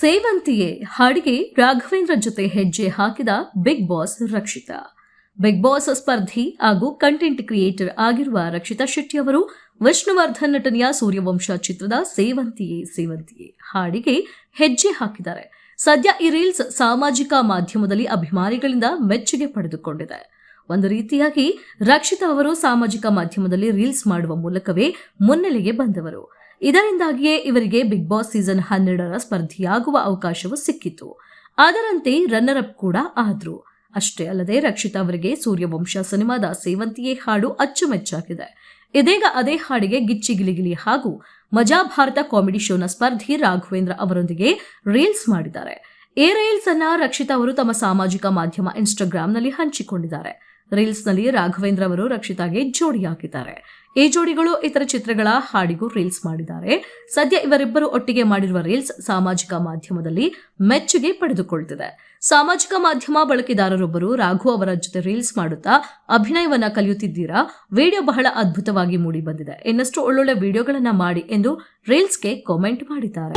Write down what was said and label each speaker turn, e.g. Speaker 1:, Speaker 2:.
Speaker 1: ಸೇವಂತಿಯೇ ಹಾಡಿಗೆ ರಾಘವೇಂದ್ರ ಜೊತೆ ಹೆಜ್ಜೆ ಹಾಕಿದ Bigg Boss Rakshita. Bigg Boss ಸ್ಪರ್ಧಿ ಹಾಗೂ ಕಂಟೆಂಟ್ ಕ್ರಿಯೇಟರ್ ಆಗಿರುವ ರಕ್ಷಿತಾ ಶೆಟ್ಟಿ ಅವರು ವಿಷ್ಣುವರ್ಧನ್ ನಟನೆಯ ಸೂರ್ಯವಂಶ ಚಿತ್ರದ ಸೇವಂತಿಯೇ ಹಾಡಿಗೆ ಹೆಜ್ಜೆ ಹಾಕಿದ್ದಾರೆ. ಸದ್ಯ ಈ ರೀಲ್ಸ್ ಸಾಮಾಜಿಕ ಮಾಧ್ಯಮದಲ್ಲಿ ಅಭಿಮಾನಿಗಳಿಂದ ಮೆಚ್ಚುಗೆ ಪಡೆದುಕೊಂಡಿದೆ. ಒಂದು ರೀತಿಯಾಗಿ ರಕ್ಷಿತಾ ಅವರು ಸಾಮಾಜಿಕ ಮಾಧ್ಯಮದಲ್ಲಿ ರೀಲ್ಸ್ ಮಾಡುವ ಮೂಲಕವೇ ಮುನ್ನೆಲೆಗೆ ಬಂದವರು. ಇದರಿಂದಾಗಿಯೇ ಇವರಿಗೆ ಬಿಗ್ ಬಾಸ್ ಸೀಸನ್ 12ರ ಸ್ಪರ್ಧಿಯಾಗುವ ಅವಕಾಶವೂ ಸಿಕ್ಕಿತು. ಅದರಂತೆ ರನ್ನರ್ ಅಪ್ ಕೂಡ ಆದ್ರು. ಅಷ್ಟೇ ಅಲ್ಲದೆ ರಕ್ಷಿತಾ ಅವರಿಗೆ ಸೂರ್ಯವಂಶ ಸಿನಿಮಾದ ಸೇವಂತಿಯೇ ಹಾಡು ಅಚ್ಚುಮೆಚ್ಚಾಗಿದೆ. ಇದೀಗ ಅದೇ ಹಾಡಿಗೆ ಗಿಚ್ಚಿ ಗಿಲಿಗಿಲಿ ಹಾಗೂ ಮಜಾ ಭಾರತ ಕಾಮಿಡಿ ಶೋನ ಸ್ಪರ್ಧಿ ರಾಘವೇಂದ್ರ ಅವರೊಂದಿಗೆ ರೀಲ್ಸ್ ಮಾಡಿದ್ದಾರೆ. ಈ ರೀಲ್ಸ್ ಅನ್ನ ರಕ್ಷಿತಾ ಅವರು ತಮ್ಮ ಸಾಮಾಜಿಕ ಮಾಧ್ಯಮ ಇನ್ಸ್ಟಾಗ್ರಾಂನಲ್ಲಿ ಹಂಚಿಕೊಂಡಿದ್ದಾರೆ. ರೀಲ್ಸ್ ನಲ್ಲಿ ರಾಘವೇಂದ್ರ ಅವರು ರಕ್ಷಿತಾಗೆ ಜೋಡಿಯಾಗಿದ್ದಾರೆ. ಈ ಜೋಡಿಗಳು ಇತರ ಚಿತ್ರಗಳ ಹಾಡಿಗೂ ರೀಲ್ಸ್ ಮಾಡಿದ್ದಾರೆ. ಸದ್ಯ ಇವರಿಬ್ಬರು ಒಟ್ಟಿಗೆ ಮಾಡಿರುವ ರೀಲ್ಸ್ ಸಾಮಾಜಿಕ ಮಾಧ್ಯಮದಲ್ಲಿ ಮೆಚ್ಚುಗೆ ಪಡೆದುಕೊಳ್ಳುತ್ತಿದೆ. ಸಾಮಾಜಿಕ ಮಾಧ್ಯಮ ಬಳಕೆದಾರರೊಬ್ಬರು ರಾಘು ಅವರ ಜೊತೆ ರೀಲ್ಸ್ ಮಾಡುತ್ತಾ ಅಭಿನಯವನ್ನ ಕಲಿಯುತ್ತಿದ್ದೀರಾ, ವಿಡಿಯೋ ಬಹಳ ಅದ್ಭುತವಾಗಿ ಮೂಡಿ ಬಂದಿದೆ, ಇನ್ನಷ್ಟು ಒಳ್ಳೊಳ್ಳೆ ವಿಡಿಯೋಗಳನ್ನ ಮಾಡಿ ಎಂದು ರೀಲ್ಸ್ಗೆ ಕಾಮೆಂಟ್ ಮಾಡಿದ್ದಾರೆ.